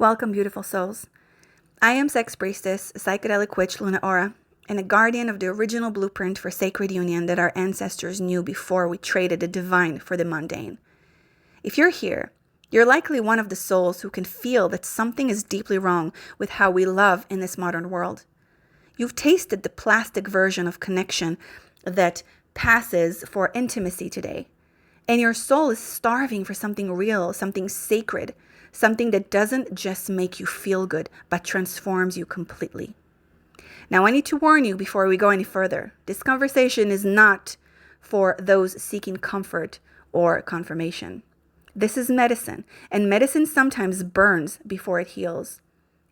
Welcome, beautiful souls. I am Sex Priestess, Psychedelic Witch Luna Aura, and a guardian of the original blueprint for sacred union that our ancestors knew before we traded the divine for the mundane. If you're here, you're likely one of the souls who can feel that something is deeply wrong with how we love in this modern world. You've tasted the plastic version of connection that passes for intimacy today, and your soul is starving for something real, something sacred, something that doesn't just make you feel good, but transforms you completely. Now, I need to warn you before we go any further. This conversation is not for those seeking comfort or confirmation. This is medicine, and medicine sometimes burns before it heals.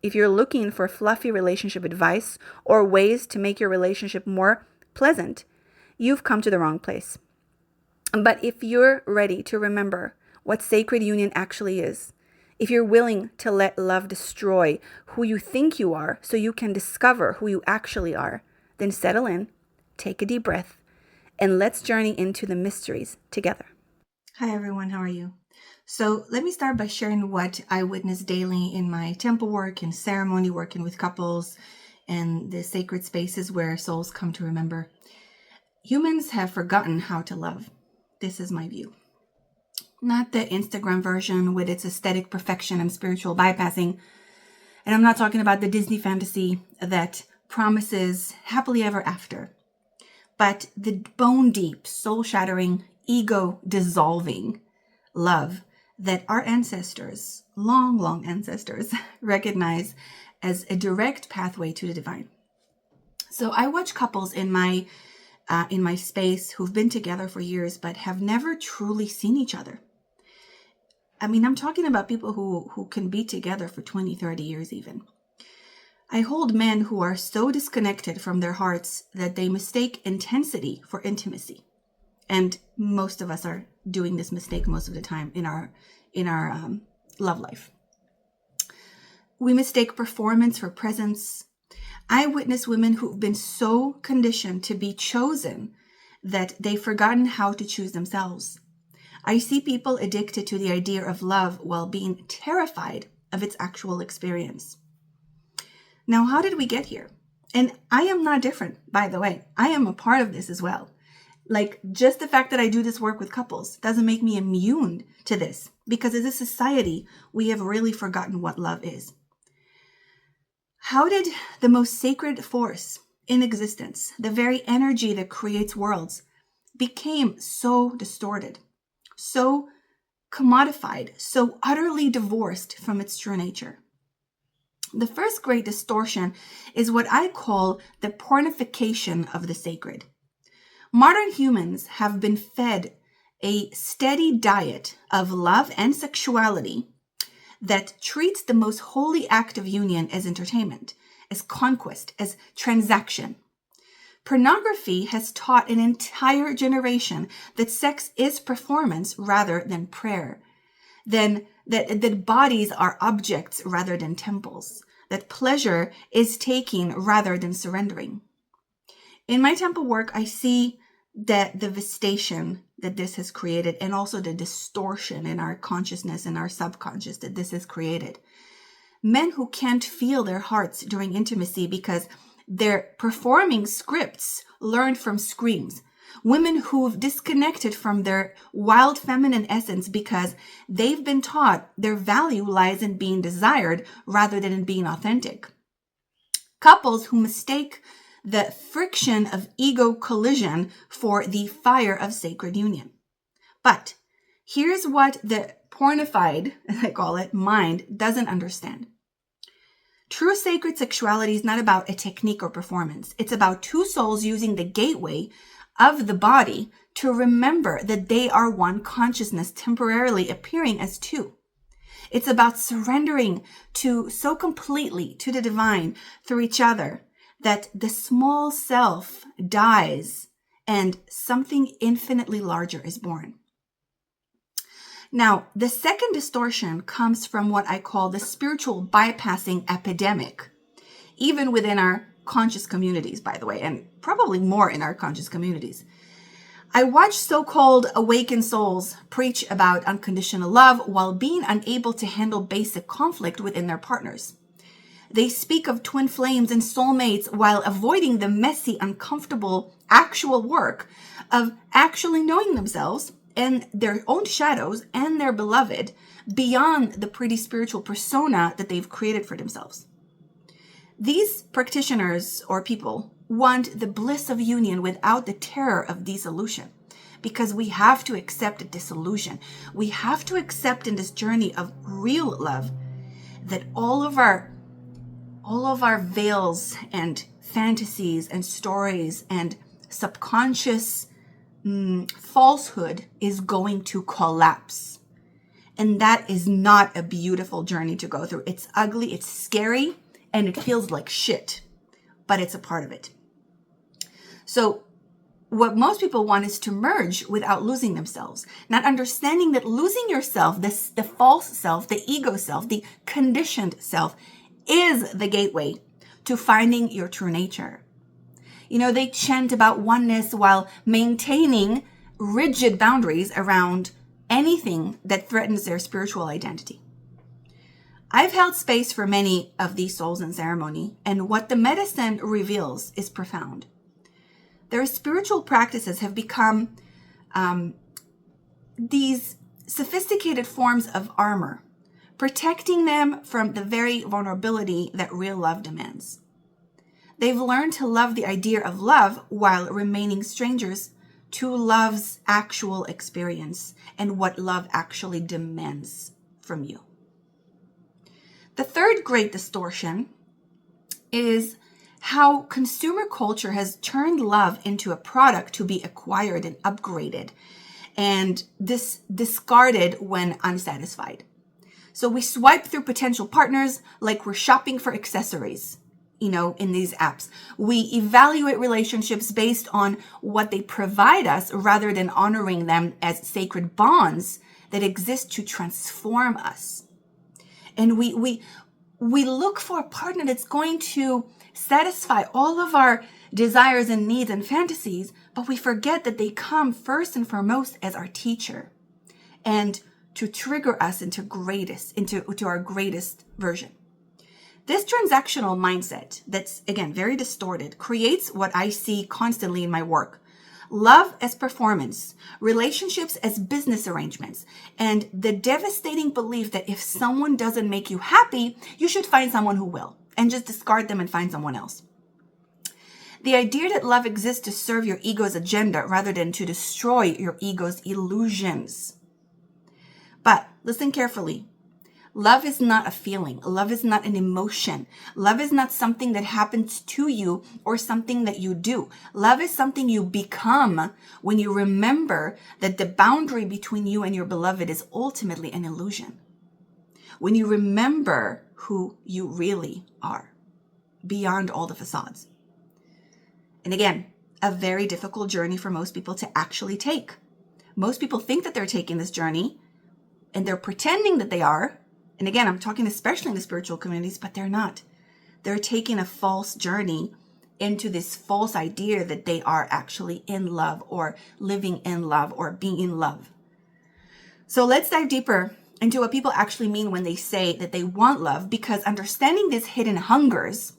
If you're looking for fluffy relationship advice or ways to make your relationship more pleasant, you've come to the wrong place. But if you're ready to remember what sacred union actually is, if you're willing to let love destroy who you think you are so you can discover who you actually are, then settle in, take a deep breath, and let's journey into the mysteries together. Hi everyone, how are you? So let me start by sharing what I witness daily in my temple work and ceremony, working with couples and the sacred spaces where souls come to remember. Humans have forgotten how to love. This is my view. Not the Instagram version with its aesthetic perfection and spiritual bypassing. And I'm not talking about the Disney fantasy that promises happily ever after, but the bone deep, soul shattering, ego dissolving love that our ancestors, long ancestors, recognize as a direct pathway to the divine. So I watch couples in my space who've been together for years, but have never truly seen each other. I mean, I'm talking about people who can be together for 20, 30 years even. I hold men who are so disconnected from their hearts that they mistake intensity for intimacy. And most of us are doing this mistake most of the time in our love life. We mistake performance for presence. I witness women who've been so conditioned to be chosen that they've forgotten how to choose themselves. I see people addicted to the idea of love while being terrified of its actual experience. Now, how did we get here? And I am not different, by the way. I am a part of this as well. Like, just the fact that I do this work with couples doesn't make me immune to this, because as a society, we have really forgotten what love is. How did the most sacred force in existence, the very energy that creates worlds, became so distorted, so commodified, so utterly divorced from its true nature? The first great distortion is what I call the pornification of the sacred. Modern humans have been fed a steady diet of love and sexuality that treats the most holy act of union as entertainment, as conquest, as transaction. Pornography has taught an entire generation that sex is performance rather than prayer, that bodies are objects rather than temples, that pleasure is taking rather than surrendering. In my temple work, I see that devastation that this has created, and also the distortion in our consciousness and our subconscious that this has created. Men who can't feel their hearts during intimacy because they're performing scripts learned from screams. Women who've disconnected from their wild feminine essence because they've been taught their value lies in being desired rather than in being authentic. Couples who mistake the friction of ego collision for the fire of sacred union. But here's what the pornified, as I call it, mind doesn't understand. True sacred sexuality is not about a technique or performance. It's about two souls using the gateway of the body to remember that they are one consciousness temporarily appearing as two. It's about surrendering so completely to the divine through each other that the small self dies and something infinitely larger is born. Now, the second distortion comes from what I call the spiritual bypassing epidemic, even within our conscious communities, by the way, and probably more in our conscious communities. I watch so-called awakened souls preach about unconditional love while being unable to handle basic conflict within their partners. They speak of twin flames and soulmates while avoiding the messy, uncomfortable, actual work of actually knowing themselves and their own shadows and their beloved beyond the pretty spiritual persona that they've created for themselves. These practitioners or people want the bliss of union without the terror of dissolution, because we have to accept a disillusion. We have to accept in this journey of real love that all of our veils and fantasies and stories and subconscious falsehood is going to collapse. And that is not a beautiful journey to go through. It's ugly, it's scary, and it feels like shit, but it's a part of it. So what most people want is to merge without losing themselves, not understanding that losing yourself, the false self, the ego self, the conditioned self, is the gateway to finding your true nature. They chant about oneness while maintaining rigid boundaries around anything that threatens their spiritual identity. I've held space for many of these souls in ceremony, and what the medicine reveals is profound. Their spiritual practices have become these sophisticated forms of armor, protecting them from the very vulnerability that real love demands. They've learned to love the idea of love while remaining strangers to love's actual experience and what love actually demands from you. The third great distortion is how consumer culture has turned love into a product to be acquired and upgraded, and discarded when unsatisfied. So we swipe through potential partners like we're shopping for accessories, in these apps. We evaluate relationships based on what they provide us rather than honoring them as sacred bonds that exist to transform us. And we look for a partner that's going to satisfy all of our desires and needs and fantasies, but we forget that they come first and foremost as our teacher and to trigger us into our greatest version. This transactional mindset that's, again, very distorted, creates what I see constantly in my work. Love as performance, relationships as business arrangements, and the devastating belief that if someone doesn't make you happy, you should find someone who will, and just discard them and find someone else. The idea that love exists to serve your ego's agenda rather than to destroy your ego's illusions. But listen carefully. Love is not a feeling. Love is not an emotion. Love is not something that happens to you or something that you do. Love is something you become when you remember that the boundary between you and your beloved is ultimately an illusion. When you remember who you really are, beyond all the facades. And again, a very difficult journey for most people to actually take. Most people think that they're taking this journey and they're pretending that they are. And again, I'm talking especially in the spiritual communities, but they're not. They're taking a false journey into this false idea that they are actually in love or living in love or being in love. So let's dive deeper into what people actually mean when they say that they want love, because understanding these hidden hungers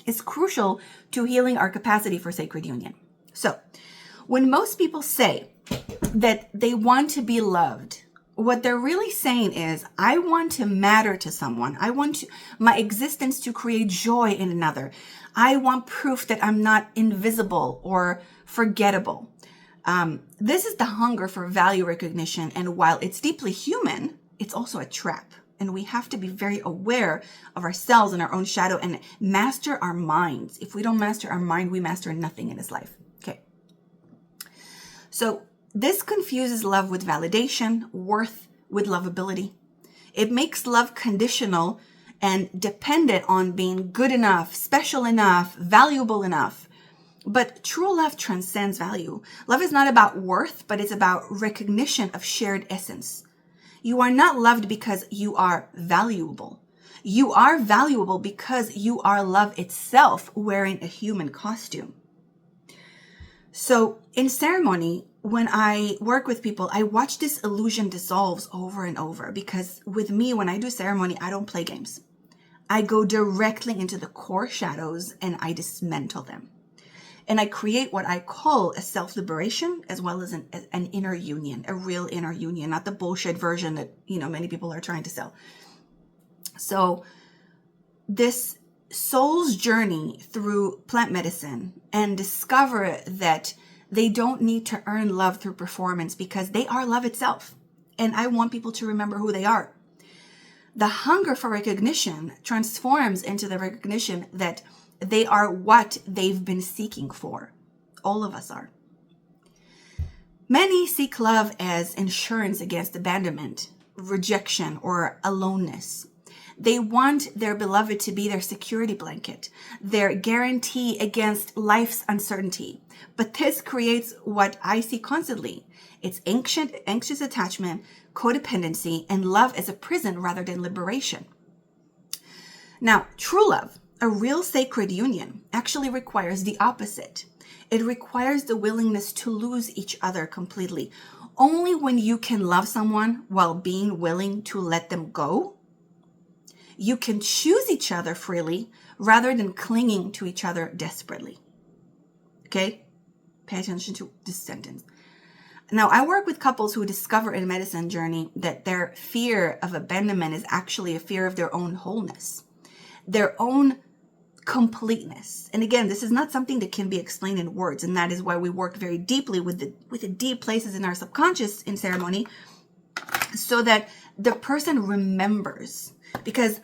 is crucial to healing our capacity for sacred union. So when most people say that they want to be loved, what they're really saying is, I want to matter to someone. I want my existence to create joy in another. I want proof that I'm not invisible or forgettable. This is the hunger for value recognition. And while it's deeply human, it's also a trap. And we have to be very aware of ourselves and our own shadow and master our minds. If we don't master our mind, we master nothing in this life. Okay. So this confuses love with validation, worth with lovability. It makes love conditional and dependent on being good enough, special enough, valuable enough. But true love transcends value. Love is not about worth, but it's about recognition of shared essence. You are not loved because you are valuable. You are valuable because you are love itself wearing a human costume. So in ceremony, when I work with people, I watch this illusion dissolves over and over, because with me, when I do ceremony, I don't play games. I go directly into the core shadows and I dismantle them. And I create what I call a self-liberation, as well as an inner union, a real inner union, not the bullshit version that, many people are trying to sell. So this soul's journey through plant medicine, and discover that they don't need to earn love through performance, because they are love itself. And I want people to remember who they are. The hunger for recognition transforms into the recognition that they are what they've been seeking for. All of us are. Many seek love as insurance against abandonment, rejection, or aloneness. They want their beloved to be their security blanket, their guarantee against life's uncertainty. But this creates what I see constantly. It's anxious attachment, codependency, and love as a prison rather than liberation. Now, true love, a real sacred union, actually requires the opposite. It requires the willingness to lose each other completely. Only when you can love someone while being willing to let them go, you can choose each other freely rather than clinging to each other desperately. Okay? Pay attention to this sentence. Now, I work with couples who discover in a medicine journey that their fear of abandonment is actually a fear of their own wholeness, their own completeness. And again, this is not something that can be explained in words. And that is why we work very deeply with the deep places in our subconscious in ceremony, so that the person remembers. Because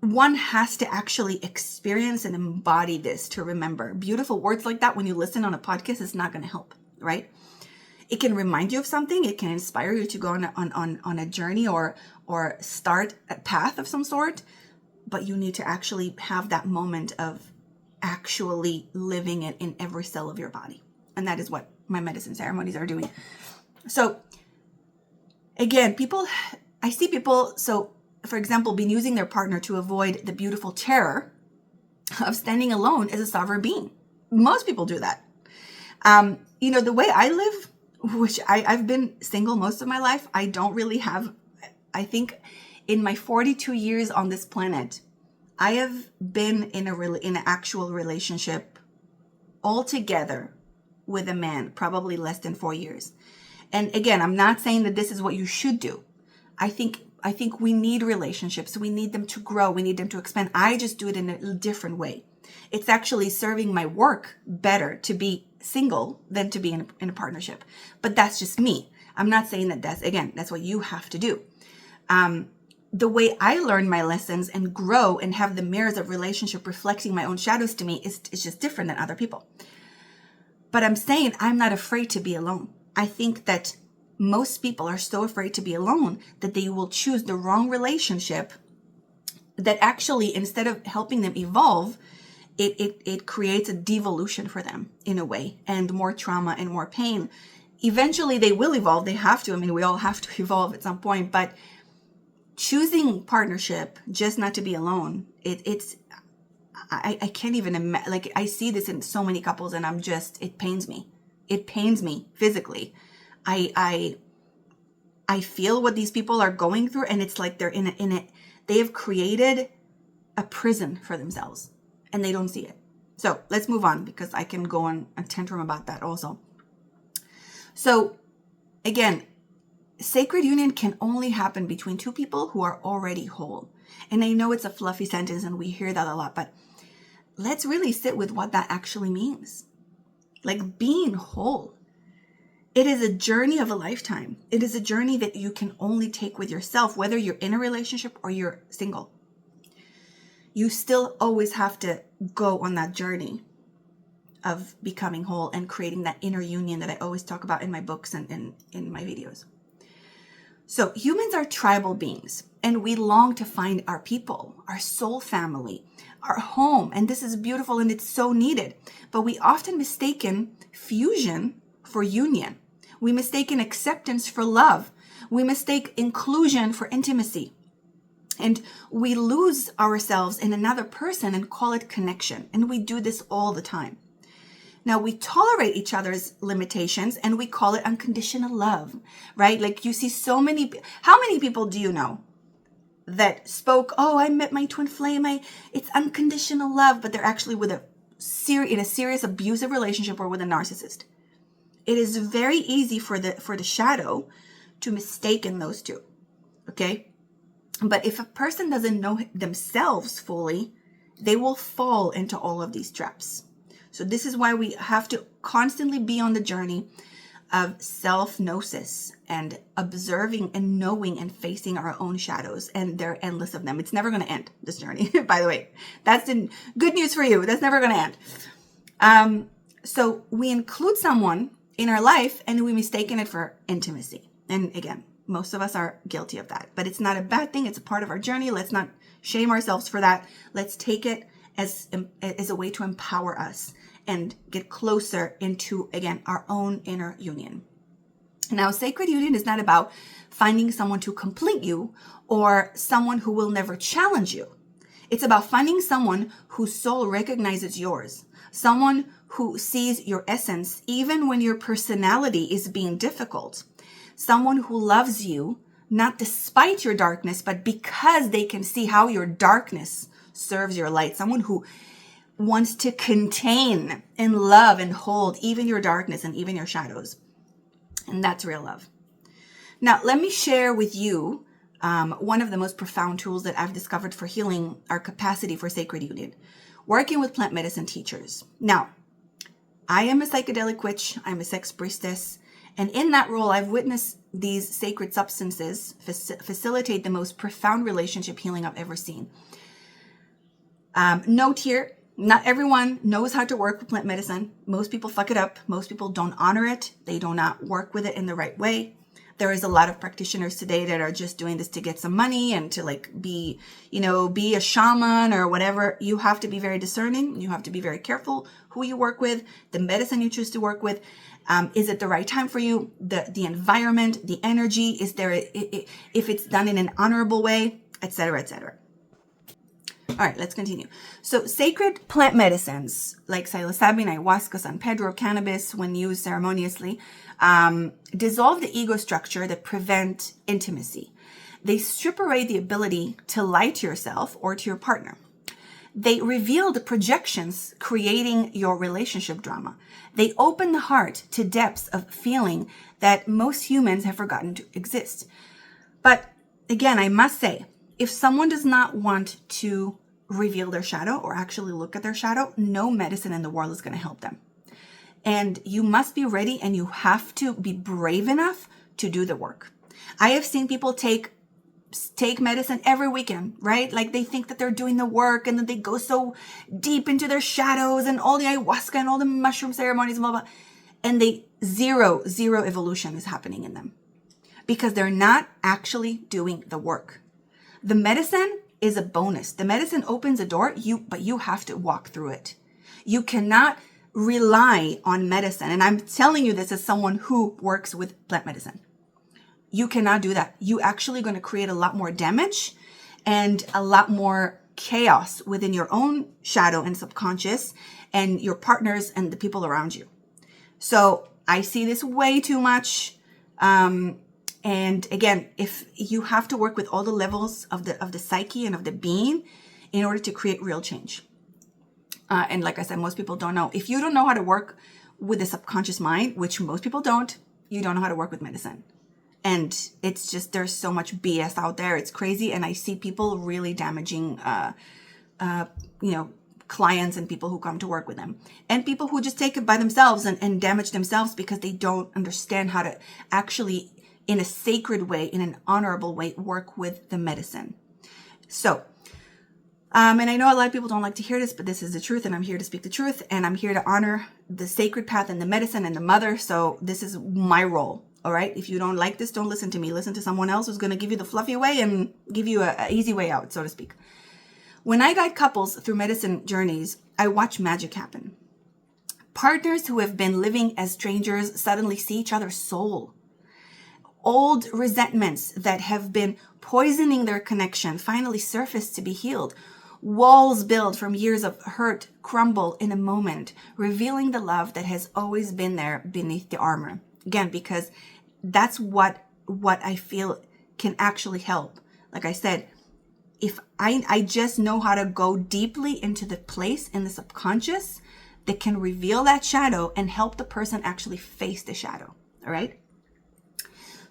one has to actually experience and embody this to remember. Beautiful words like that, when you listen on a podcast, is not going to help, right? It can remind you of something. It can inspire you to go on a journey or start a path of some sort. But you need to actually have that moment of actually living it in every cell of your body. And that is what my medicine ceremonies are doing. So again, I see people, so for example, been using their partner to avoid the beautiful terror of standing alone as a sovereign being. Most people do that. The way I live, which I've been single most of my life, I don't really have, I think in my 42 years on this planet, I have been in an actual relationship altogether with a man, probably less than 4 years. And again, I'm not saying that this is what you should do. I think we need relationships. We need them to grow. We need them to expand. I just do it in a different way. It's actually serving my work better to be single than to be in a partnership. But that's just me. I'm not saying that that's what you have to do. The way I learn my lessons and grow and have the mirrors of relationship reflecting my own shadows to me is just different than other people. But I'm saying I'm not afraid to be alone. I think that most people are so afraid to be alone that they will choose the wrong relationship that actually, instead of helping them evolve, it creates a devolution for them in a way, and more trauma and more pain. Eventually they will evolve. They have to. I mean, we all have to evolve at some point, but choosing partnership just not to be alone, I can't even imagine. Like, I see this in so many couples, and it pains me. It pains me physically. I feel what these people are going through, and it's like they're in it. They have created a prison for themselves, and they don't see it. So let's move on, because I can go on a tantrum about that also. So again, sacred union can only happen between two people who are already whole. And I know it's a fluffy sentence and we hear that a lot, but let's really sit with what that actually means. Like, being whole. It is a journey of a lifetime. It is a journey that you can only take with yourself, whether you're in a relationship or you're single. You still always have to go on that journey of becoming whole and creating that inner union that I always talk about in my books and in my videos. So humans are tribal beings, and we long to find our people, our soul family, our home. And this is beautiful and it's so needed. But we often mistaken fusion for union. We mistaken acceptance for love. We mistake inclusion for intimacy. And we lose ourselves in another person and call it connection. And we do this all the time. Now we tolerate each other's limitations and we call it unconditional love, right? Like you see so many, how many people do you know that spoke, oh, I met my twin flame, it's unconditional love, but they're actually in a serious abusive relationship or with a narcissist. It is very easy for the shadow to mistaken those two, okay? But if a person doesn't know themselves fully, they will fall into all of these traps. So this is why we have to constantly be on the journey of self-gnosis and observing and knowing and facing our own shadows. And there are endless of them. It's never going to end, this journey, by the way. That's the good news for you. That's never going to end. So we include someone in our life and we mistaken it for intimacy. And again, most of us are guilty of that. But it's not a bad thing. It's a part of our journey. Let's not shame ourselves for that. Let's take it as a way to empower us and get closer into, again, our own inner union. Now, sacred union is not about finding someone to complete you or someone who will never challenge you. It's about finding someone whose soul recognizes yours, someone who sees your essence even when your personality is being difficult, someone who loves you not despite your darkness, but because they can see how your darkness serves your light, someone who wants to contain and love and hold even your darkness and even your shadows. And that's real love. Now, let me share with you one of the most profound tools that I've discovered for healing our capacity for sacred union, working with plant medicine teachers. Now, I am a psychedelic witch. I'm a sex priestess. And in that role, I've witnessed these sacred substances facilitate the most profound relationship healing I've ever seen. Note here, not everyone knows how to work with plant medicine. Most people fuck it up. Most people don't honor it. They do not work with it in the right way. There is a lot of practitioners today that are just doing this to get some money and to be a shaman or whatever. You have to be very discerning. You have to be very careful who you work with, the medicine you choose to work with. Is it the right time for you? The environment, the energy, is there, if it's done in an honorable way, etc., etc. All right, let's continue. So sacred plant medicines like Psilocybin, Ayahuasca, San Pedro, cannabis, when used ceremoniously, dissolve the ego structure that prevent intimacy. They strip away the ability to lie to yourself or to your partner. They reveal the projections creating your relationship drama. They open the heart to depths of feeling that most humans have forgotten to exist. But again, I must say, if someone does not want to reveal their shadow or actually look at their shadow, no medicine in the world is going to help them. And you must be ready and you have to be brave enough to do the work. I have seen people take medicine every weekend, right? Like they think that they're doing the work and then they go so deep into their shadows and all the ayahuasca and all the mushroom ceremonies, blah, blah. And zero evolution is happening in them because they're not actually doing the work. The medicine is a bonus. The medicine opens a door, but you have to walk through it. You cannot rely on medicine. And I'm telling you this as someone who works with plant medicine. You cannot do that. You actually going to create a lot more damage and a lot more chaos within your own shadow and subconscious and your partners and the people around you. So I see this way too much. And again, if you have to work with all the levels of the psyche and of the being in order to create real change. And like I said, most people don't know. If you don't know how to work with the subconscious mind, which most people don't, you don't know how to work with medicine. And it's just, there's so much BS out there. It's crazy. And I see people really damaging, clients and people who come to work with them and people who just take it by themselves and damage themselves because they don't understand how to actually, in a sacred way, in an honorable way, work with the medicine. So, and I know a lot of people don't like to hear this, but this is the truth, and I'm here to speak the truth, and I'm here to honor the sacred path and the medicine and the mother. So this is my role. All right. If you don't like this, don't listen to me. Listen to someone else who's going to give you the fluffy way and give you an easy way out, so to speak. When I guide couples through medicine journeys, I watch magic happen. Partners who have been living as strangers suddenly see each other's soul. Old resentments that have been poisoning their connection finally surface to be healed. Walls built from years of hurt crumble in a moment, revealing the love that has always been there beneath the armor. Again, because that's what I feel can actually help. Like I said, if I just know how to go deeply into the place in the subconscious that can reveal that shadow and help the person actually face the shadow. All right.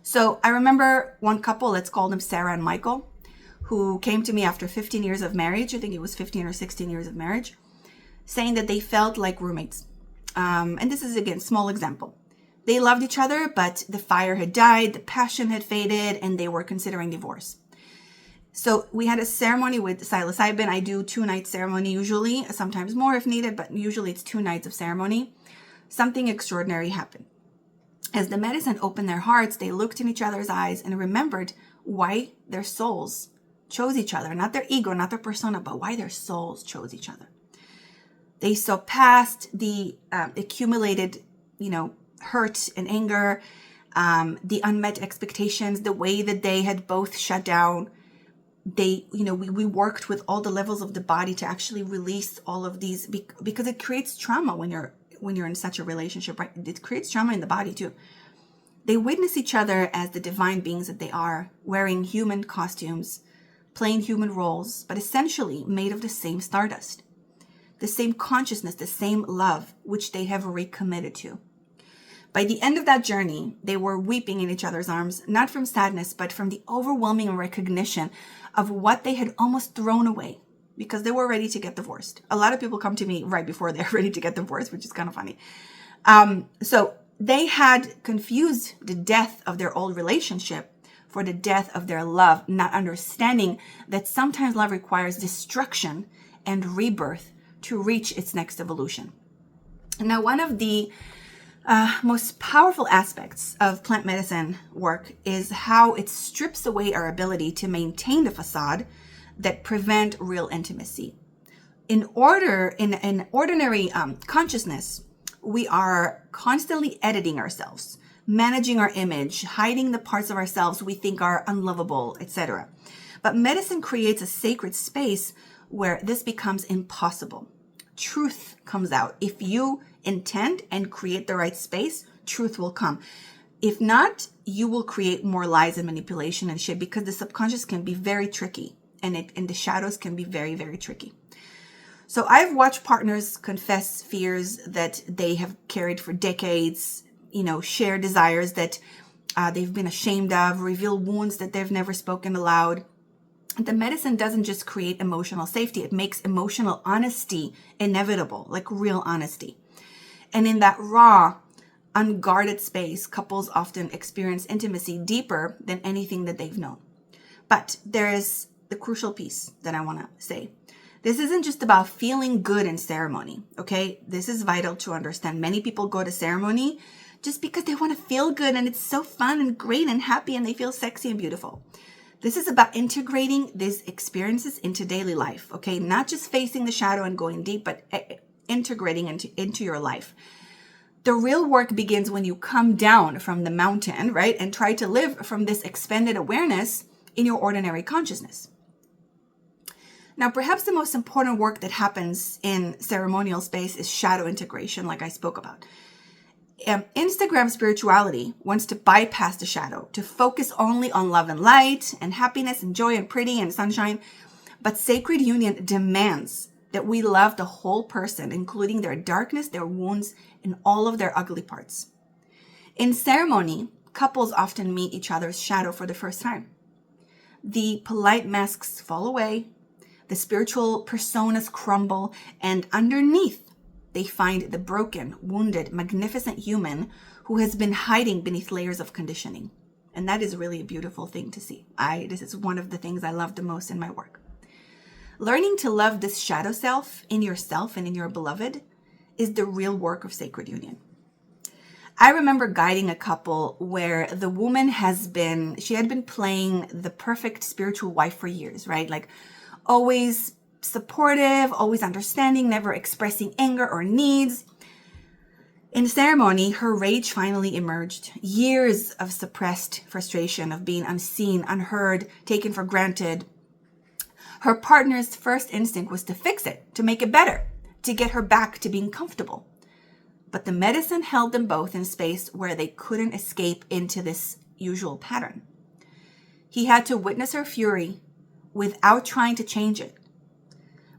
So I remember one couple, let's call them Sarah and Michael, who came to me after 15 years of marriage. I think it was 15 or 16 years of marriage, saying that they felt like roommates. And this is, again, small example. They loved each other, but the fire had died, the passion had faded, and they were considering divorce. So we had a ceremony with Psilocybin. I do 2-night ceremony usually, sometimes more if needed, but usually it's 2 nights of ceremony. Something extraordinary happened. As the medicine opened their hearts, they looked in each other's eyes and remembered why their souls chose each other, not their ego, not their persona, but why their souls chose each other. They saw past the accumulated, hurt and anger, the unmet expectations, the way that they had both shut down. We worked with all the levels of the body to actually release all of these, because it creates trauma when you're in such a relationship, right? It creates trauma in the body too. They witness each other as the divine beings that they are, wearing human costumes, playing human roles, but essentially made of the same stardust, the same consciousness, the same love, which they have recommitted to. By the end of that journey, they were weeping in each other's arms, not from sadness, but from the overwhelming recognition of what they had almost thrown away because they were ready to get divorced. A lot of people come to me right before they're ready to get divorced, which is kind of funny. So they had confused the death of their old relationship for the death of their love, not understanding that sometimes love requires destruction and rebirth to reach its next evolution. Now, one of the most powerful aspects of plant medicine work is how it strips away our ability to maintain the facade that prevent real intimacy. In ordinary consciousness, we are constantly editing ourselves, managing our image, hiding the parts of ourselves we think are unlovable, etc. But medicine creates a sacred space where this becomes impossible. Truth comes out. If you intend and create the right space, truth will come. If not, you will create more lies and manipulation and shit, because the subconscious can be very tricky, and the shadows can be very, very tricky. So I've watched partners confess fears that they have carried for decades, share desires that they've been ashamed of, reveal wounds that they've never spoken aloud. The medicine doesn't just create emotional safety, it makes emotional honesty inevitable, like real honesty. And in that raw, unguarded space, couples often experience intimacy deeper than anything that they've known. But there is the crucial piece that I want to say. This isn't just about feeling good in ceremony, okay? This is vital to understand. Many people go to ceremony just because they want to feel good and it's so fun and great and happy and they feel sexy and beautiful. This is about integrating these experiences into daily life, okay? Not just facing the shadow and going deep, but integrating into your life. The real work begins when you come down from the mountain, right? And try to live from this expanded awareness in your ordinary consciousness. Now, perhaps the most important work that happens in ceremonial space is shadow integration, like I spoke about. Instagram spirituality wants to bypass the shadow, to focus only on love and light and happiness and joy and pretty and sunshine. But Sacred Union demands that we love the whole person, including their darkness, their wounds, and all of their ugly parts. In ceremony, couples often meet each other's shadow for the first time. The polite masks fall away, the spiritual personas crumble, and underneath, they find the broken, wounded, magnificent human who has been hiding beneath layers of conditioning. And that is really a beautiful thing to see. This is one of the things I love the most in my work. Learning to love this shadow self in yourself and in your beloved is the real work of Sacred Union. I remember guiding a couple where the woman had been playing the perfect spiritual wife for years, right? Like always supportive, always understanding, never expressing anger or needs. In ceremony, her rage finally emerged. Years of suppressed frustration, of being unseen, unheard, taken for granted. Her partner's first instinct was to fix it, to make it better, to get her back to being comfortable. But the medicine held them both in space where they couldn't escape into this usual pattern. He had to witness her fury without trying to change it,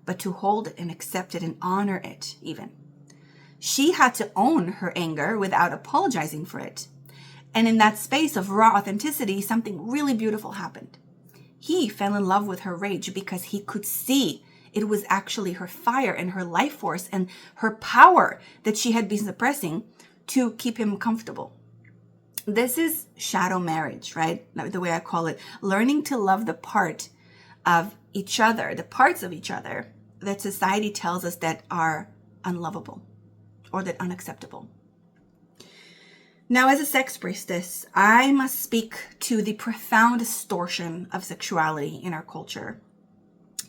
but to hold it and accept it and honor it even. She had to own her anger without apologizing for it. And in that space of raw authenticity, something really beautiful happened. He fell in love with her rage because he could see it was actually her fire and her life force and her power that she had been suppressing to keep him comfortable. This is shadow marriage, right? The way I call it, learning to love the part of each other, the parts of each other that society tells us that are unlovable or that unacceptable. Now, as a sex priestess, I must speak to the profound distortion of sexuality in our culture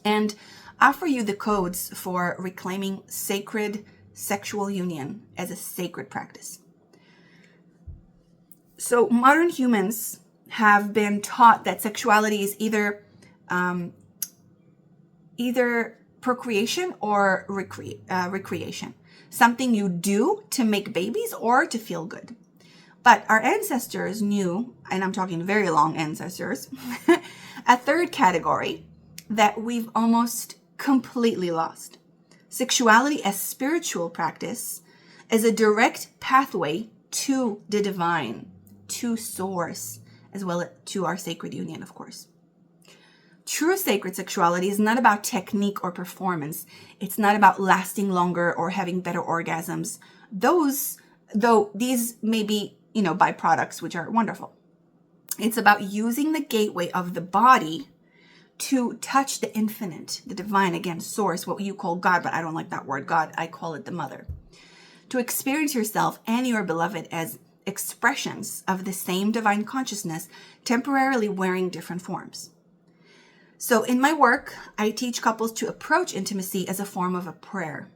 and offer you the codes for reclaiming sacred sexual union as a sacred practice. So modern humans have been taught that sexuality is either procreation or recreation, something you do to make babies or to feel good. But our ancestors knew, and I'm talking very long ancestors, a third category that we've almost completely lost. Sexuality as spiritual practice is a direct pathway to the divine, to source, as well as to our sacred union, of course. True sacred sexuality is not about technique or performance. It's not about lasting longer or having better orgasms. These may be, byproducts, which are wonderful. It's about using the gateway of the body to touch the infinite, the divine, again, source, what you call God, but I don't like that word, God. I call it the mother. To experience yourself and your beloved as expressions of the same divine consciousness, temporarily wearing different forms. So in my work, I teach couples to approach intimacy as a form of a prayer,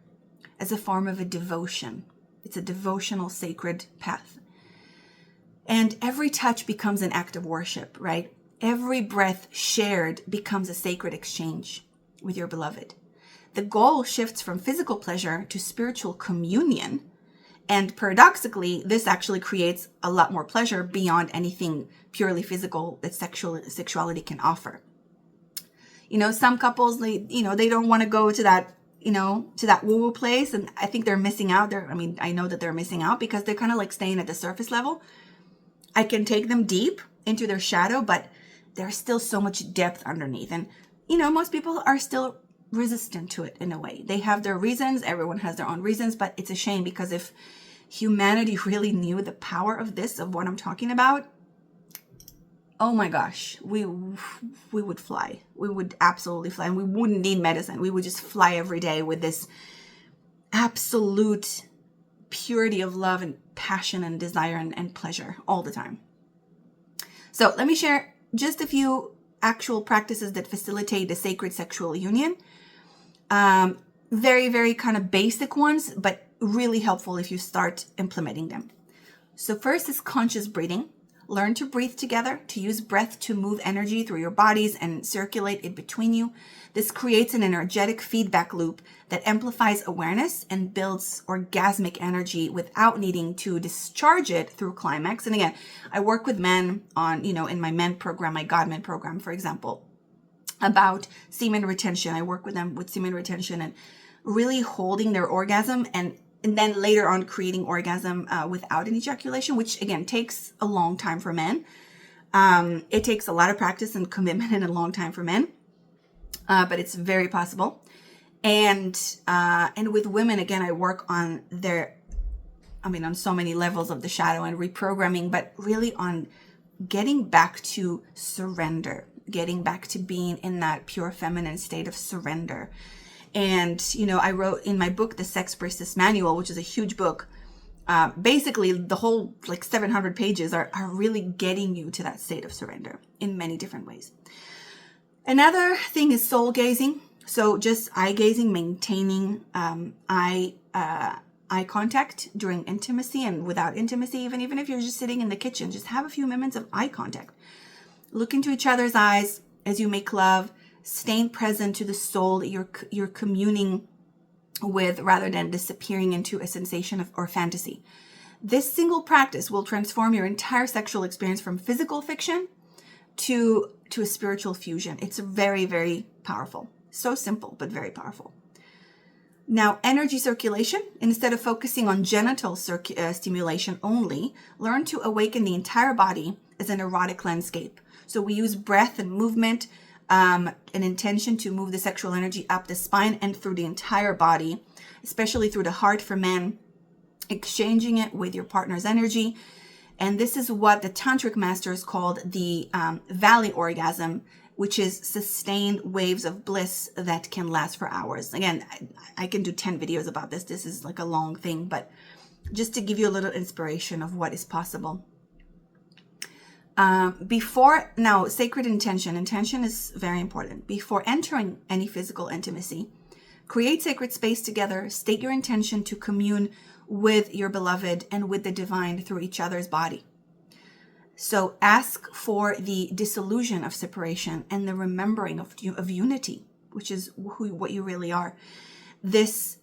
as a form of a devotion. It's a devotional sacred path. And every touch becomes an act of worship, right? Every breath shared becomes a sacred exchange with your beloved. The goal shifts from physical pleasure to spiritual communion. And paradoxically, this actually creates a lot more pleasure beyond anything purely physical that sexuality can offer. Some couples, they don't want to go to that, to that woo-woo place. And I think they're missing out there. I know that they're missing out because they're kind of like staying at the surface level. I can take them deep into their shadow, but there's still so much depth underneath. And, most people are still resistant to it in a way. They have their reasons. Everyone has their own reasons, but it's a shame because if humanity really knew the power of what I'm talking about, oh my gosh, we would fly. We would absolutely fly, and we wouldn't need medicine. We would just fly every day with this absolute purity of love and passion and desire and pleasure all the time. So let me share just a few actual practices that facilitate the sacred sexual union. Very, very kind of basic ones, but really helpful if you start implementing them. So first is conscious breathing. Learn to breathe together, to use breath to move energy through your bodies and circulate it between you. This creates an energetic feedback loop that amplifies awareness and builds orgasmic energy without needing to discharge it through climax. And again, I work with men on, in my men program, my God Men program, for example, about semen retention. I work with them with semen retention and really holding their orgasm and then later on creating orgasm without an ejaculation, which again takes a long time for men. It takes a lot of practice and commitment and a long time for men, but it's very possible. And with women, again, I work on on so many levels of the shadow and reprogramming, but really on getting back to surrender, getting back to being in that pure feminine state of surrender. And, I wrote in my book, the Sex Priestess Manual, which is a huge book. Basically, the whole 700 pages are really getting you to that state of surrender in many different ways. Another thing is soul gazing. So just eye gazing, maintaining eye contact during intimacy and without intimacy, even if you're just sitting in the kitchen, just have a few moments of eye contact. Look into each other's eyes as you make love. staying present to the soul that you're communing with, rather than disappearing into a sensation or fantasy. This single practice will transform your entire sexual experience from physical fiction to a spiritual fusion. It's very, very powerful. So simple, but very powerful. Now, energy circulation. Instead of focusing on genital stimulation only, learn to awaken the entire body as an erotic landscape. So we use breath and movement, an intention to move the sexual energy up the spine and through the entire body, especially through the heart for men, exchanging it with your partner's energy. And this is what the tantric masters called the valley orgasm, which is sustained waves of bliss that can last for hours. Again, I can do 10 videos about this. This is like a long thing, but just to give you a little inspiration of what is possible. Now, sacred intention. Intention is very important. Before entering any physical intimacy, create sacred space together. State your intention to commune with your beloved and with the divine through each other's body. So ask for the dissolution of separation and the remembering of unity, which is what you really are. This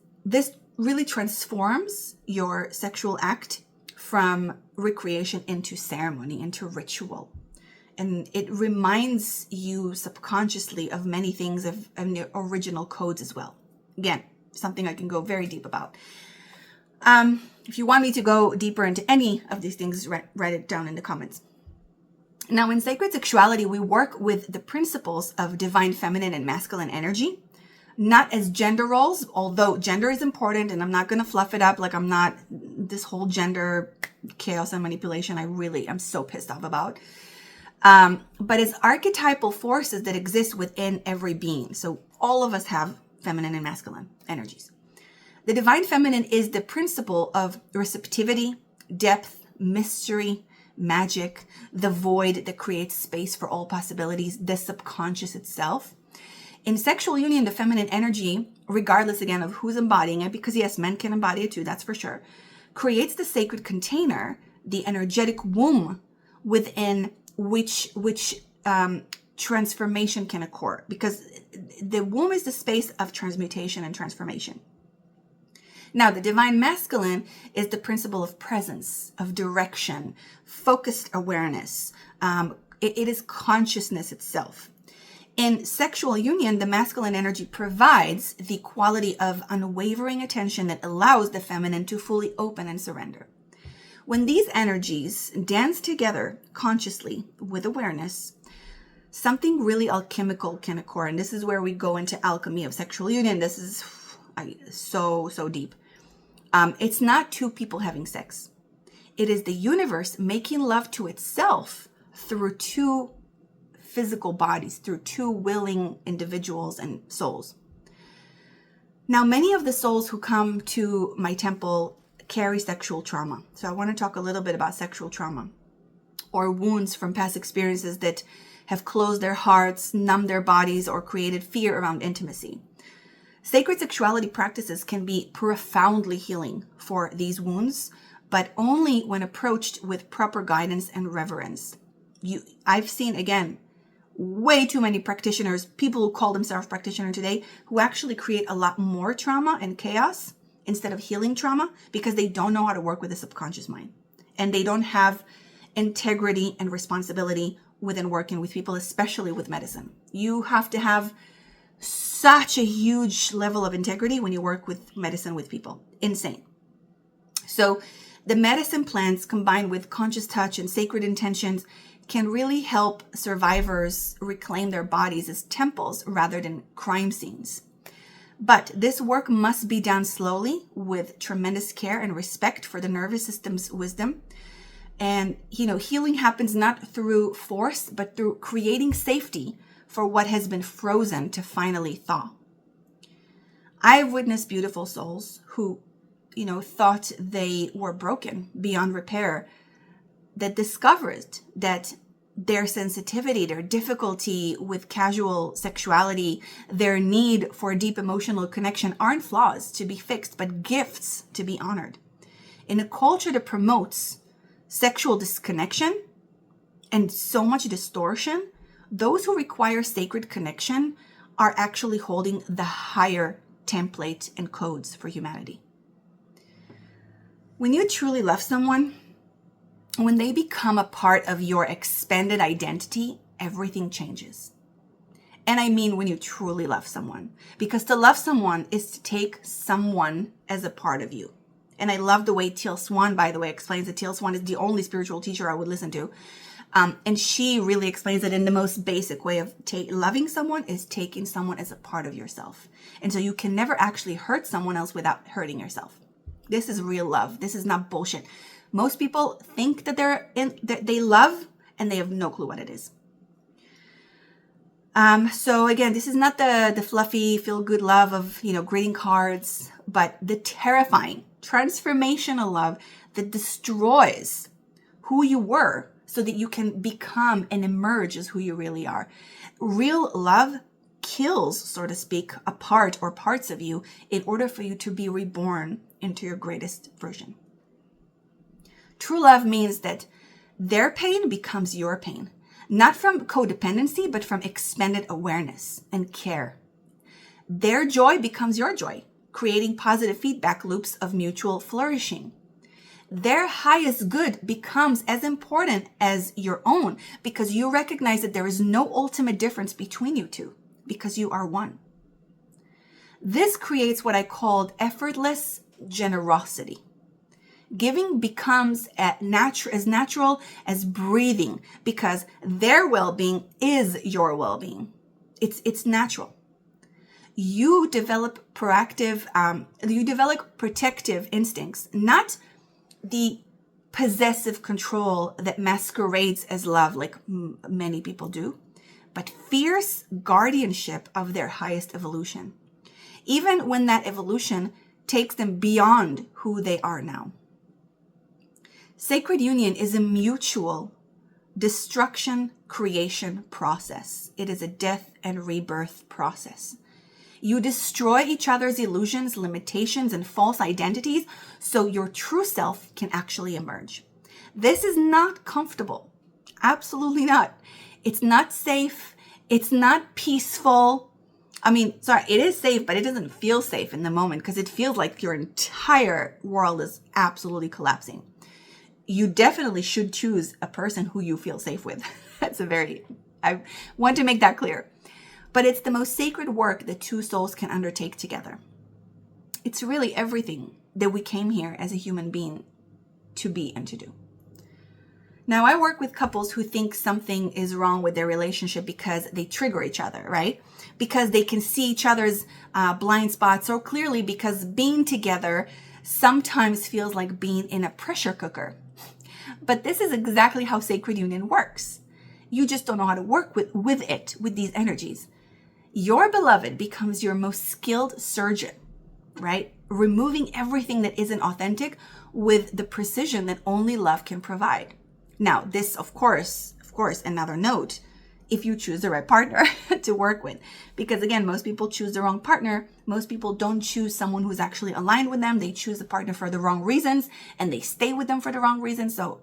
really transforms your sexual act from recreation into ceremony, into ritual. And it reminds you subconsciously of many things, of the original codes as well. Again, something I can go very deep about. If you want me to go deeper into any of these things, write it down in the comments. Now, in sacred sexuality, we work with the principles of divine feminine and masculine energy, not as gender roles, although gender is important, and I'm not going to fluff it up like I'm not this whole gender chaos and manipulation I'm so pissed off about. But as archetypal forces that exist within every being. So all of us have feminine and masculine energies. The divine feminine is the principle of receptivity, depth, mystery, magic, the void that creates space for all possibilities, the subconscious itself. In sexual union, the feminine energy, regardless again of who's embodying it, because yes, men can embody it too, that's for sure, creates the sacred container, the energetic womb within which transformation can occur, because the womb is the space of transmutation and transformation. Now, the divine masculine is the principle of presence, of direction, focused awareness. It is consciousness itself. In sexual union, the masculine energy provides the quality of unwavering attention that allows the feminine to fully open and surrender. When these energies dance together consciously with awareness, something really alchemical can occur. And this is where we go into alchemy of sexual union. This is so deep. It's not two people having sex. It is the universe making love to itself through two physical bodies, through two willing individuals and souls. Now, many of the souls who come to my temple carry sexual trauma. So I want to talk a little bit about sexual trauma or wounds from past experiences that have closed their hearts, numbed their bodies, or created fear around intimacy. Sacred sexuality practices can be profoundly healing for these wounds, but only when approached with proper guidance and reverence. I've seen, again, way too many practitioners, people who call themselves practitioner today, who actually create a lot more trauma and chaos instead of healing trauma because they don't know how to work with the subconscious mind. And they don't have integrity and responsibility within working with people, especially with medicine. You have to have such a huge level of integrity when you work with medicine with people. Insane. So the medicine plants combined with conscious touch and sacred intentions can really help survivors reclaim their bodies as temples rather than crime scenes. But this work must be done slowly with tremendous care and respect for the nervous system's wisdom. And, healing happens not through force, but through creating safety for what has been frozen to finally thaw. I've witnessed beautiful souls who, thought they were broken beyond repair, that discovered that their sensitivity, their difficulty with casual sexuality, their need for deep emotional connection aren't flaws to be fixed, but gifts to be honored. In a culture that promotes sexual disconnection and so much distortion, those who require sacred connection are actually holding the higher template and codes for humanity. When you truly love someone, when they become a part of your expanded identity, everything changes. And I mean when you truly love someone, because to love someone is to take someone as a part of you. And I love the way Teal Swan, by the way, explains it. Teal Swan is the only spiritual teacher I would listen to. And she really explains it in the most basic way of loving someone is taking someone as a part of yourself. And so you can never actually hurt someone else without hurting yourself. This is real love. This is not bullshit. Most people think that they love and they have no clue what it is. So again, this is not the fluffy feel-good love of, greeting cards, but the terrifying transformational love that destroys who you were so that you can become and emerge as who you really are. Real love kills, so to speak, a part or parts of you in order for you to be reborn into your greatest version. True love means that their pain becomes your pain, not from codependency, but from expanded awareness and care. Their joy becomes your joy, creating positive feedback loops of mutual flourishing. Their highest good becomes as important as your own because you recognize that there is no ultimate difference between you two because you are one. This creates what I called effortless generosity. Giving becomes as natural as breathing because their well-being is your well-being. It's natural. You develop protective instincts, not the possessive control that masquerades as love like many people do, but fierce guardianship of their highest evolution, even when that evolution takes them beyond who they are now. Sacred union is a mutual destruction creation process. It is a death and rebirth process. You destroy each other's illusions, limitations, and false identities so your true self can actually emerge. This is not comfortable. Absolutely not. It's not safe. It's not peaceful. It is safe, but it doesn't feel safe in the moment because it feels like your entire world is absolutely collapsing. You definitely should choose a person who you feel safe with. I want to make that clear. But it's the most sacred work that two souls can undertake together. It's really everything that we came here as a human being to be and to do. Now, I work with couples who think something is wrong with their relationship because they trigger each other, right? Because they can see each other's blind spots so clearly because being together sometimes feels like being in a pressure cooker. But this is exactly how sacred union works. You just don't know how to work with these energies. Your beloved becomes your most skilled surgeon, right? Removing everything that isn't authentic with the precision that only love can provide. Now, this, of course, another note, if you choose the right partner to work with. Because again, most people choose the wrong partner. Most people don't choose someone who's actually aligned with them. They choose a partner for the wrong reasons and they stay with them for the wrong reasons. So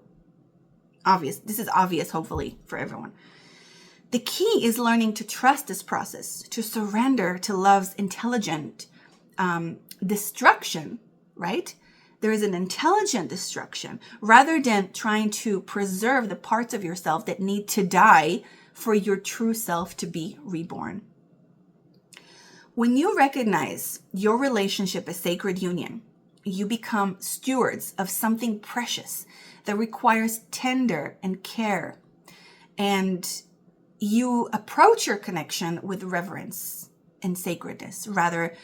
this is obvious, hopefully, for everyone. The key is learning to trust this process, to surrender to love's intelligent destruction, right? There is an intelligent destruction rather than trying to preserve the parts of yourself that need to die for your true self to be reborn. When you recognize your relationship as sacred union, you become stewards of something precious that requires tender and care. And you approach your connection with reverence and sacredness. Rather,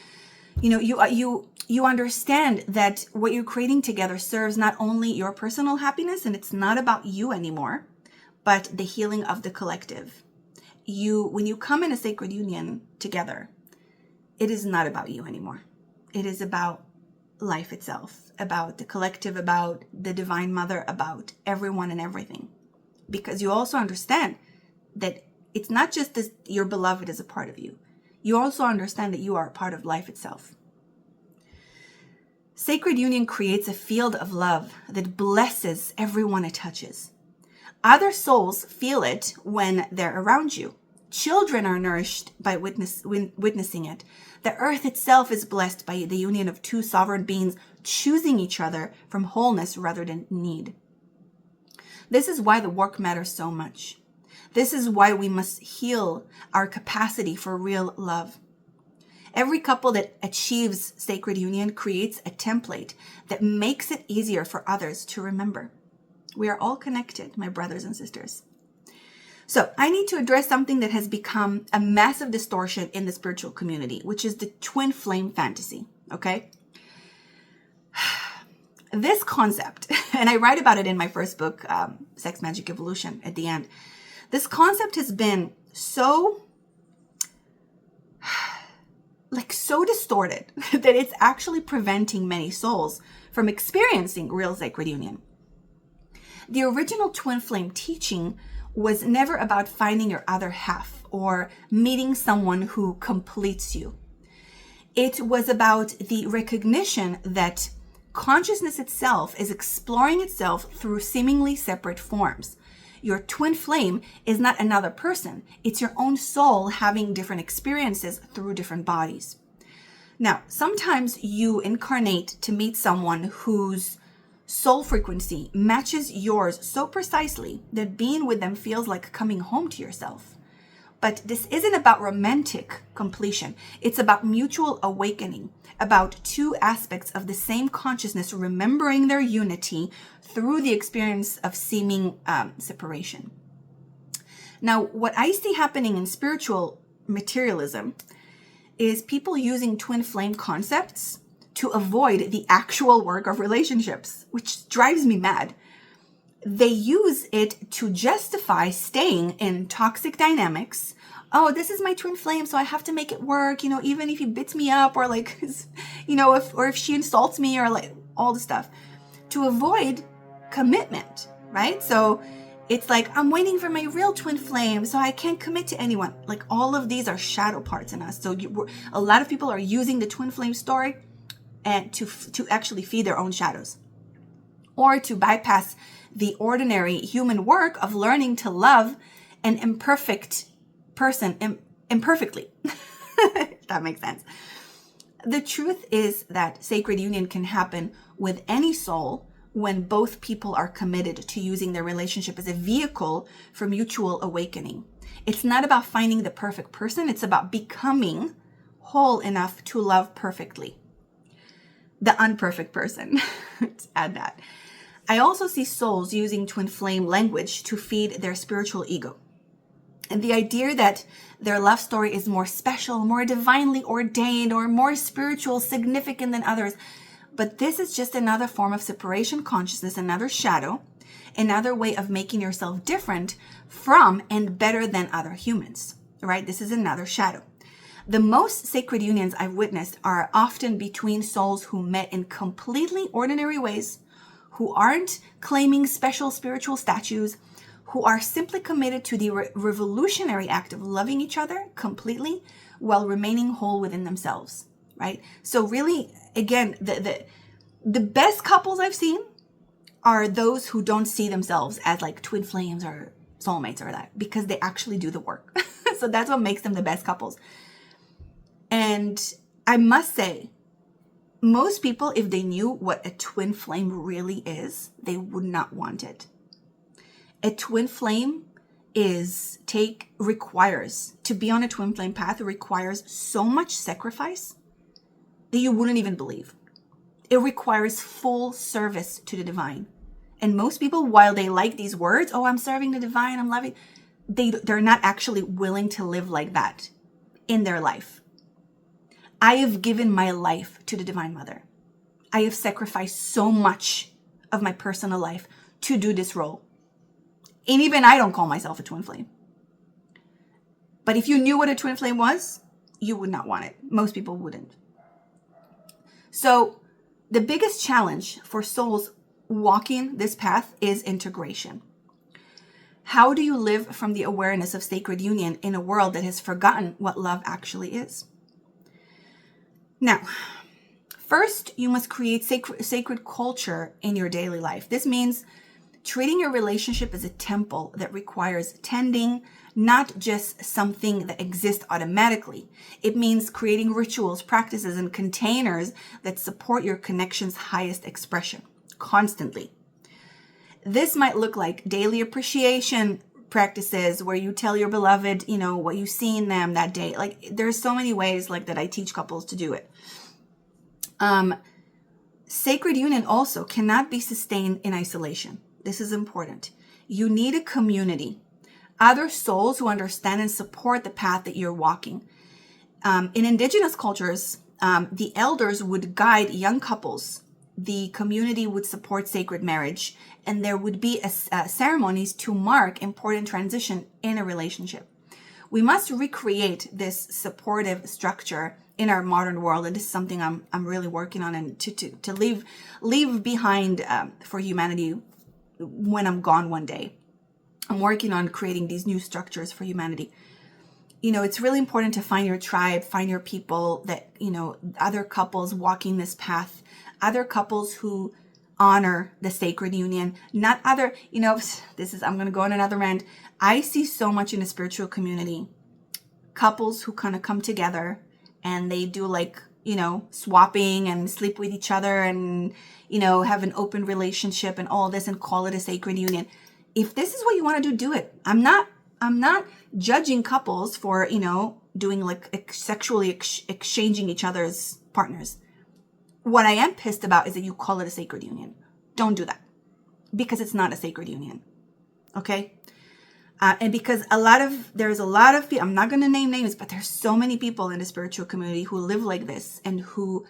you understand that what you're creating together serves not only your personal happiness, and it's not about you anymore, but the healing of the collective. When you come in a sacred union together, it is not about you anymore. It is about life itself, about the collective, about the Divine Mother, about everyone and everything. Because you also understand that it's not just that your beloved is a part of you. You also understand that you are a part of life itself. Sacred union creates a field of love that blesses everyone it touches. Other souls feel it when they're around you. Children are nourished by witnessing it. The earth itself is blessed by the union of two sovereign beings choosing each other from wholeness rather than need. This is why the work matters so much. This is why we must heal our capacity for real love. Every couple that achieves sacred union creates a template that makes it easier for others to remember. We are all connected, my brothers and sisters. So I need to address something that has become a massive distortion in the spiritual community, which is the twin flame fantasy, okay? This concept, and I write about it in my first book, Sex, Magic, Evolution, at the end. This concept has been so distorted that it's actually preventing many souls from experiencing real sacred union. The original twin flame teaching was never about finding your other half or meeting someone who completes you. It was about the recognition that consciousness itself is exploring itself through seemingly separate forms. Your twin flame is not another person. It's your own soul having different experiences through different bodies. Now, sometimes you incarnate to meet someone whose soul frequency matches yours so precisely that being with them feels like coming home to yourself. But this isn't about romantic completion. It's about mutual awakening, about two aspects of the same consciousness remembering their unity through the experience of seeming separation. Now, what I see happening in spiritual materialism is people using twin flame concepts to avoid the actual work of relationships, which drives me mad. They use it to justify staying in toxic dynamics. Oh, this is my twin flame, so I have to make it work, even if he beats me up or if she insults me or all the stuff, to avoid commitment, right? So it's like, I'm waiting for my real twin flame, so I can't commit to anyone. All of these are shadow parts in us. So a lot of people are using the twin flame story and to actually feed their own shadows, or to bypass the ordinary human work of learning to love an imperfect person imperfectly. If that makes sense. The truth is that sacred union can happen with any soul when both people are committed to using their relationship as a vehicle for mutual awakening. It's not about finding the perfect person. It's about becoming whole enough to love perfectly the unperfect person. Let's add that. I also see souls using twin flame language to feed their spiritual ego. And the idea that their love story is more special, more divinely ordained, or more spiritual, significant than others. But this is just another form of separation consciousness, another shadow, another way of making yourself different from and better than other humans, right? This is another shadow. The most sacred unions I've witnessed are often between souls who met in completely ordinary ways, who aren't claiming special spiritual statues, who are simply committed to the revolutionary act of loving each other completely while remaining whole within themselves, right? So really, again, the best couples I've seen are those who don't see themselves as twin flames or soulmates or that, because they actually do the work. So that's what makes them the best couples. And I must say, most people, if they knew what a twin flame really is, they would not want it. A twin flame requires to be on a twin flame path. It requires so much sacrifice that you wouldn't even believe. It requires full service to the divine. And most people, while they like these words, oh, I'm serving the divine, I'm loving, they're not actually willing to live like that in their life. I have given my life to the Divine Mother. I have sacrificed so much of my personal life to do this role. And even I don't call myself a twin flame. But if you knew what a twin flame was, you would not want it. Most people wouldn't. So the biggest challenge for souls walking this path is integration. How do you live from the awareness of sacred union in a world that has forgotten what love actually is? Now, first, you must create sacred culture in your daily life. This means treating your relationship as a temple that requires tending, not just something that exists automatically. It means creating rituals, practices, and containers that support your connection's highest expression constantly. This might look like daily appreciation practices where you tell your beloved, what you see in them that day. Like, there's so many ways like that I teach couples to do it. Sacred union also cannot be sustained in isolation. This is important. You need a community, other souls who understand and support the path that you're walking. In indigenous cultures, the elders would guide young couples. The community would support sacred marriage, and there would be ceremonies to mark important transition in a relationship. We must recreate this supportive structure in our modern world, and this is something I'm really working on, and to leave behind for humanity when I'm gone one day. I'm working on creating these new structures for humanity. It's really important to find your tribe, find your people that, other couples walking this path, other couples who honor the sacred union, not other, I'm going to go on another rant. I see so much in the spiritual community, couples who kind of come together and they do swapping and sleep with each other and, have an open relationship and all this and call it a sacred union. If this is what you want to do it. I'm not judging couples for, doing sexually exchanging each other's partners. What I am pissed about is that you call it a sacred union. Don't do that, because it's not a sacred union. Okay. And because there's a lot of people, I'm not going to name names, but there's so many people in the spiritual community who live like this and who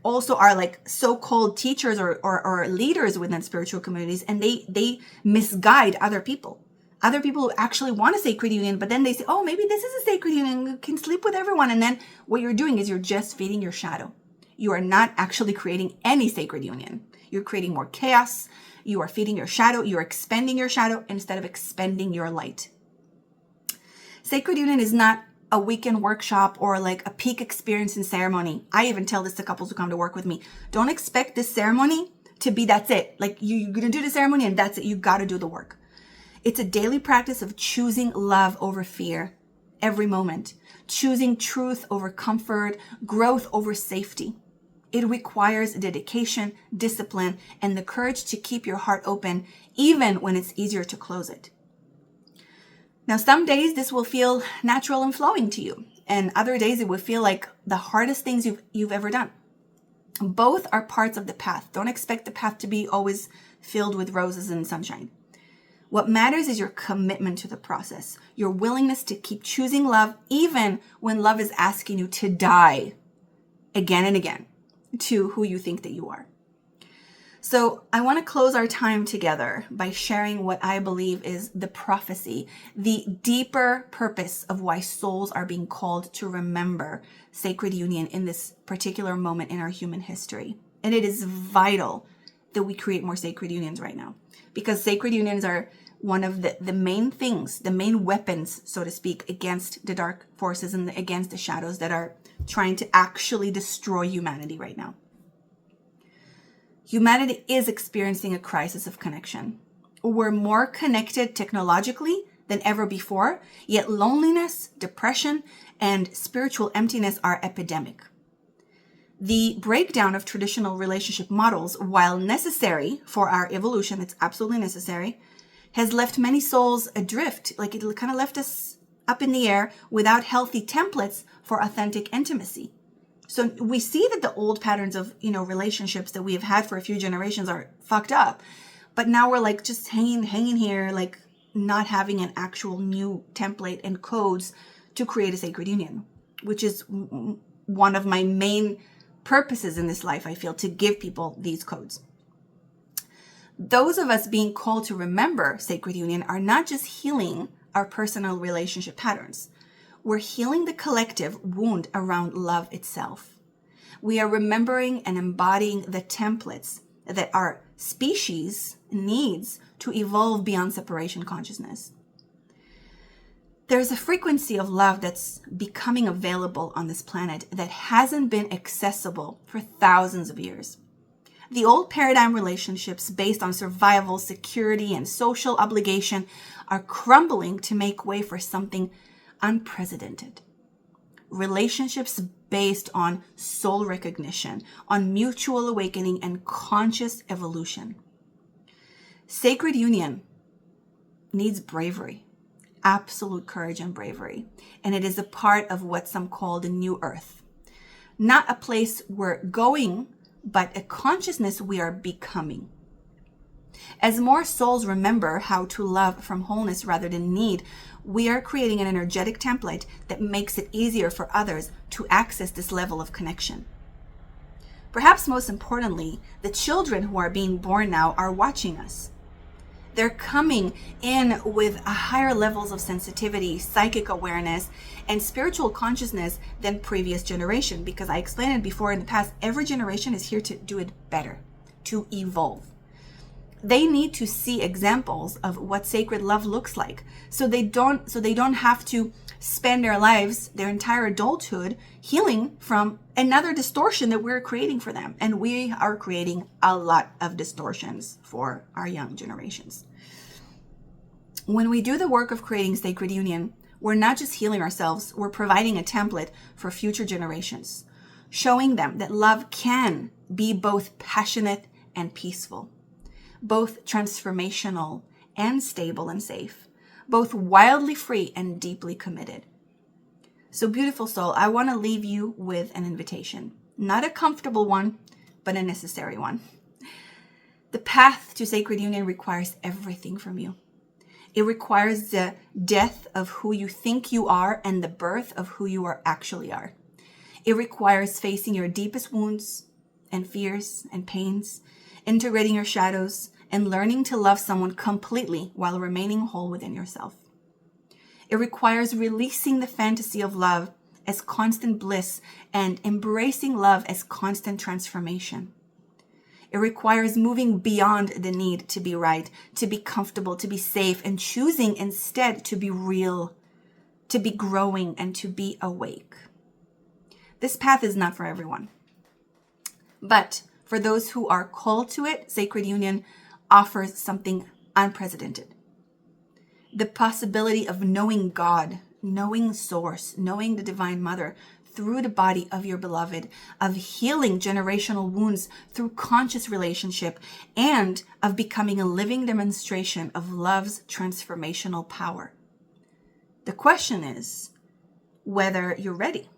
also are so-called teachers or leaders within spiritual communities, and they misguide other people who actually want a sacred union, but then they say, oh, maybe this is a sacred union, you can sleep with everyone. And then what you're doing is you're just feeding your shadow. You are not actually creating any sacred union. You're creating more chaos. You are feeding your shadow. You're expending your shadow instead of expending your light. Sacred union is not a weekend workshop or a peak experience in ceremony. I even tell this to couples who come to work with me. Don't expect this ceremony to be that's it. You're going to do the ceremony and that's it. You got to do the work. It's a daily practice of choosing love over fear every moment, choosing truth over comfort, growth over safety. It requires dedication, discipline, and the courage to keep your heart open, even when it's easier to close it. Now, some days this will feel natural and flowing to you, and other days it will feel like the hardest things you've ever done. Both are parts of the path. Don't expect the path to be always filled with roses and sunshine. What matters is your commitment to the process, your willingness to keep choosing love, even when love is asking you to die again and again to who you think that you are. So I want to close our time together by sharing what I believe is the prophecy, the deeper purpose of why souls are being called to remember sacred union in this particular moment in our human history. And it is vital that we create more sacred unions right now, because sacred unions are one of the main things, the main weapons, so to speak, against the dark forces and against the shadows that are trying to actually destroy humanity right now. Humanity is experiencing a crisis of connection. We're more connected technologically than ever before, yet loneliness, depression, and spiritual emptiness are epidemic. The breakdown of traditional relationship models, while necessary for our evolution, it's absolutely necessary, has left many souls adrift. It kind of left us up in the air without healthy templates for authentic intimacy. So we see that the old patterns of, relationships that we have had for a few generations are fucked up. But now we're just hanging here, not having an actual new template and codes to create a sacred union, which is one of my main purposes in this life, I feel, to give people these codes. Those of us being called to remember sacred union are not just healing our personal relationship patterns. We're healing the collective wound around love itself. We are remembering and embodying the templates that our species needs to evolve beyond separation consciousness. There's a frequency of love that's becoming available on this planet that hasn't been accessible for thousands of years. The old paradigm relationships based on survival, security, and social obligation are crumbling to make way for something unprecedented. Relationships based on soul recognition, on mutual awakening, and conscious evolution. Sacred union needs bravery, absolute courage and bravery, and it is a part of what some call the new earth. Not a place we're going, but a consciousness we are becoming. As more souls remember how to love from wholeness rather than need, we are creating an energetic template that makes it easier for others to access this level of connection. Perhaps most importantly, the children who are being born now are watching us. They're coming in with a higher levels of sensitivity, psychic awareness, and spiritual consciousness than previous generation. Because I explained it before in the past, every generation is here to do it better, to evolve. They need to see examples of what sacred love looks like, so they don't have to spend their lives, their entire adulthood, healing from another distortion that we're creating for them. And we are creating a lot of distortions for our young generations. When we do the work of creating sacred union, we're not just healing ourselves, we're providing a template for future generations, showing them that love can be both passionate and peaceful, both transformational and stable and safe, both wildly free and deeply committed. So beautiful soul, I want to leave you with an invitation. Not a comfortable one, but a necessary one. The path to sacred union requires everything from you. It requires the death of who you think you are and the birth of who you actually are. It requires facing your deepest wounds and fears and pains, integrating your shadows, and learning to love someone completely while remaining whole within yourself. It requires releasing the fantasy of love as constant bliss and embracing love as constant transformation. It requires moving beyond the need to be right, to be comfortable, to be safe, and choosing instead to be real, to be growing, and to be awake. This path is not for everyone. But for those who are called to it, sacred union offers something unprecedented. The possibility of knowing God, knowing Source, knowing the Divine Mother through the body of your beloved, of healing generational wounds through conscious relationship, and of becoming a living demonstration of love's transformational power. The question is whether you're ready,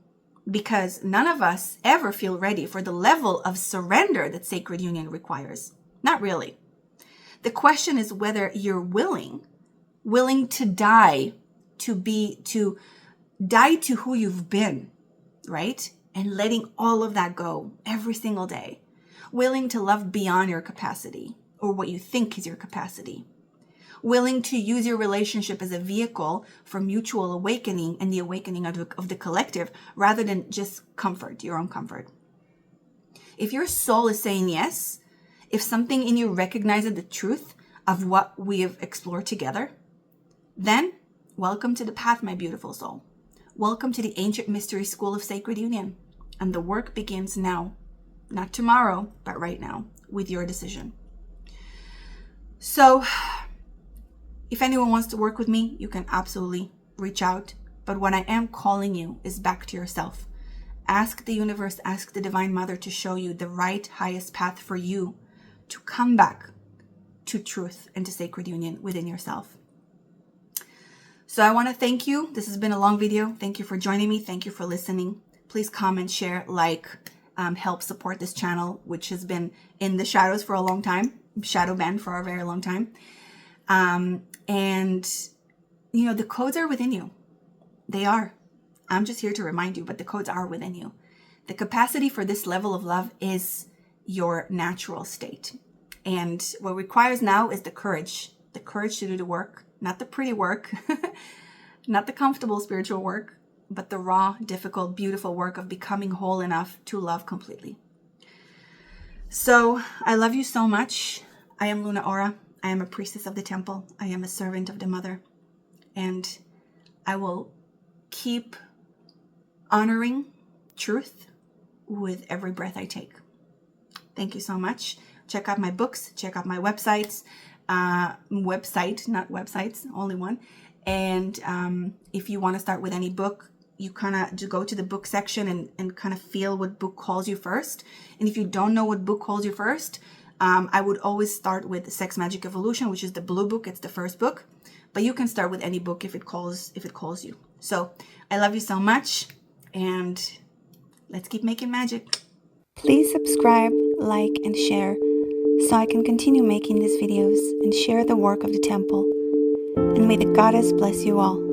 because none of us ever feel ready for the level of surrender that sacred union requires. Not really. The question is whether you're willing to die, to die to who you've been, right? And letting all of that go every single day. Willing to love beyond your capacity or what you think is your capacity. Willing to use your relationship as a vehicle for mutual awakening and the awakening of the collective rather than just comfort, your own comfort. If your soul is saying yes, if something in you recognizes the truth of what we have explored together, then welcome to the path, my beautiful soul. Welcome to the ancient mystery school of sacred union. And the work begins now, not tomorrow, but right now with your decision. So if anyone wants to work with me, you can absolutely reach out. But what I am calling you is back to yourself. Ask the universe, ask the Divine Mother to show you the right, highest path for you to come back to truth and to sacred union within yourself. So I want to thank you. This has been a long video. Thank you for joining me. Thank you for listening. Please comment, share, like, help support this channel, which has been in the shadows for a long time, shadow banned for a very long time. And, you know, the codes are within you. They are. I'm just here to remind you, but the codes are within you. The capacity for this level of love is your natural state. And what requires now is the courage to do the work, not the pretty work, not the comfortable spiritual work, but the raw, difficult, beautiful work of becoming whole enough to love completely. So I love you so much. I am Luna Aura. I am a priestess of the temple. I am a servant of the mother. And I will keep honoring truth with every breath I take. Thank you so much. Check out my books, check out my websites, not websites, only one. And if you want to start with any book, you kind of go to the book section and kind of feel what book calls you first. And if you don't know what book calls you first, I would always start with Sex Magic Evolution, which is the blue book. It's the first book, but you can start with any book if it calls you. So I love you so much, and let's keep making magic. Please subscribe, like, and share so I can continue making these videos and share the work of the temple. And may the goddess bless you all.